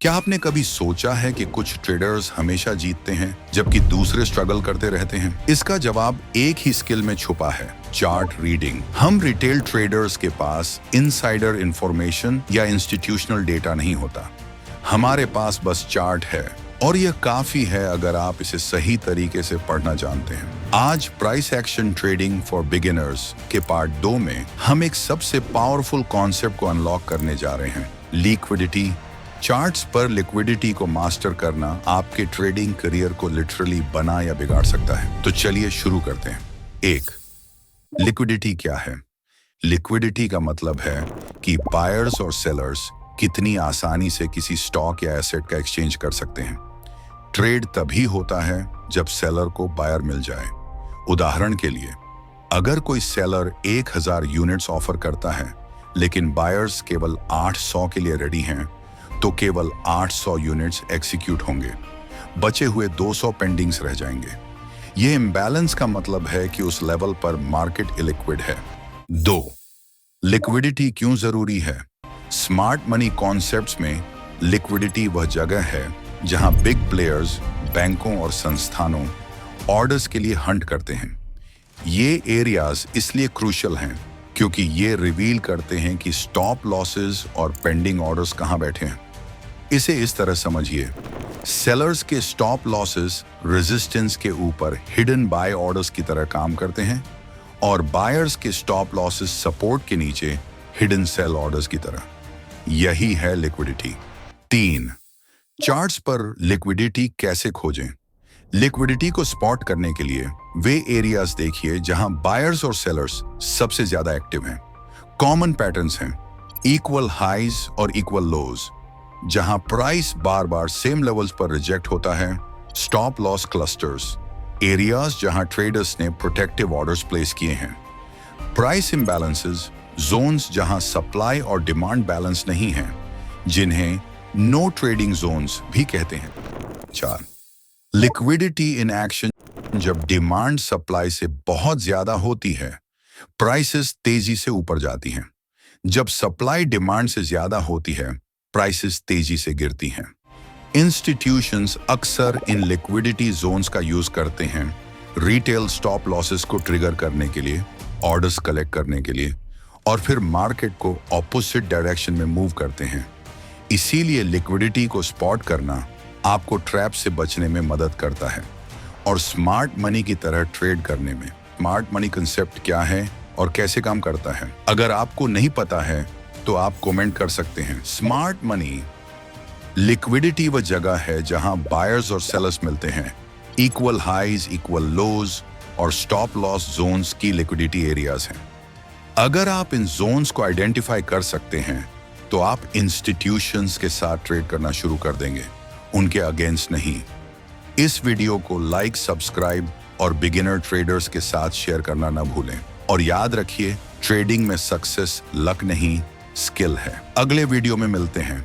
क्या आपने कभी सोचा है कि कुछ ट्रेडर्स हमेशा जीतते हैं जबकि दूसरे स्ट्रगल करते रहते हैं? इसका जवाब एक ही स्किल में छुपा है, चार्ट रीडिंग। हम रिटेल ट्रेडर्स के पास इनसाइडर इंफॉर्मेशन या इंस्टीट्यूशनल डेटा नहीं होता। हमारे पास बस चार्ट है और यह काफी है अगर आप इसे सही तरीके से पढ़ना जानते हैं। आज price action trading for beginners के पार्ट 2 में हम एक सबसे पावरफुल कॉन्सेप्ट को अनलॉक करने जा रहे हैं, लिक्विडिटी। चार्ट्स पर लिक्विडिटी को मास्टर करना आपके ट्रेडिंग करियर को लिटरली बना या बिगाड़ सकता है। तो चलिए शुरू करते हैं। 1. लिक्विडिटी क्या है? लिक्विडिटी का मतलब है कि बायर्स और सेलर्स कितनी आसानी से किसी स्टॉक या एसेट का एक्सचेंज कर सकते हैं। ट्रेड तभी होता है जब सेलर को बायर मिल जाए। उदाहरण के लिए, अगर कोई सेलर 1000 यूनिट्स ऑफर करता है लेकिन बायर्स केवल 800 के लिए रेडी हैं, तो केवल 800 यूनिट्स एग्जीक्यूट होंगे, बचे हुए 200 पेंडिंग्स रह जाएंगे। यह इम्बैलेंस का मतलब है कि उस लेवल पर मार्केट इलिक्विड है। 2. लिक्विडिटी क्यों जरूरी है? स्मार्ट मनी कॉन्सेप्ट्स में लिक्विडिटी वह जगह है जहां बिग प्लेयर्स, बैंकों और संस्थानों ऑर्डर्स के लिए हंट करते हैं। ये एरियाज इसलिए क्रूशियल हैं क्योंकि ये रिवील करते हैं कि स्टॉप लॉसेस और पेंडिंग ऑर्डर्स कहां बैठे हैं। इसे इस तरह समझिए, सेलर्स के स्टॉप लॉसेस रेजिस्टेंस के ऊपर हिडन बाय ऑर्डर्स की तरह काम करते हैं और बायर्स के स्टॉप लॉसेस सपोर्ट के नीचे हिडन सेल ऑर्डर्स की तरह। यही है लिक्विडिटी। 3. चार्ट्स पर लिक्विडिटी कैसे खोजें? लिक्विडिटी को स्पॉट करने के लिए वे एरियाज देखिए जहां बायर्स और सेलर्स सबसे ज्यादा एक्टिव हैं। कॉमन पैटर्न्स हैं इक्वल हाइज और इक्वल लोज, जहां प्राइस बार बार सेम लेवल्स पर रिजेक्ट होता है। स्टॉप लॉस क्लस्टर्स, एरियाज जहां ट्रेडर्स ने प्रोटेक्टिव ऑर्डर्स प्लेस किए हैं। प्राइस इम्बैलेंसेस, जोन्स जहां सप्लाई और डिमांड बैलेंस नहीं है, जिन्हें नो ट्रेडिंग जोन्स भी कहते हैं। 4. Liquidity in action. जब डिमांड सप्लाई से बहुत ज्यादा होती है, प्राइसेस तेजी से ऊपर जाती हैं। जब सप्लाई डिमांड से ज्यादा होती है, प्राइसेस तेजी से गिरती हैं। इंस्टीट्यूशंस अक्सर इन लिक्विडिटी जोन्स का यूज करते हैं रिटेल स्टॉप लॉसेस को ट्रिगर करने के लिए, ऑर्डर्स कलेक्ट करने के लिए, और फिर मार्केट को ऑपोजिट डायरेक्शन में मूव करते हैं। इसीलिए लिक्विडिटी को स्पॉट करना आपको ट्रैप से बचने में मदद करता है और स्मार्ट मनी की तरह ट्रेड करने में। स्मार्ट मनी कंसेप्ट क्या है और कैसे काम करता है? अगर आपको नहीं पता है तो आप कमेंट कर सकते हैं। स्मार्ट मनी लिक्विडिटी वह जगह है जहां बायर्स और सेलर्स मिलते हैं। इक्वल हाइज, इक्वल लोज और स्टॉप लॉस जोन्स की लिक्विडिटी एरियाज हैं। अगर आप इन जोन्स को आइडेंटिफाई कर सकते हैं तो आप इंस्टीट्यूशंस के साथ ट्रेड करना शुरू कर देंगे, उनके अगेंस्ट नहीं। इस वीडियो को लाइक, सब्सक्राइब और बिगिनर ट्रेडर्स के साथ शेयर करना न भूलें। और याद रखिए, ट्रेडिंग में सक्सेस लक नहीं, स्किल है। अगले वीडियो में मिलते हैं।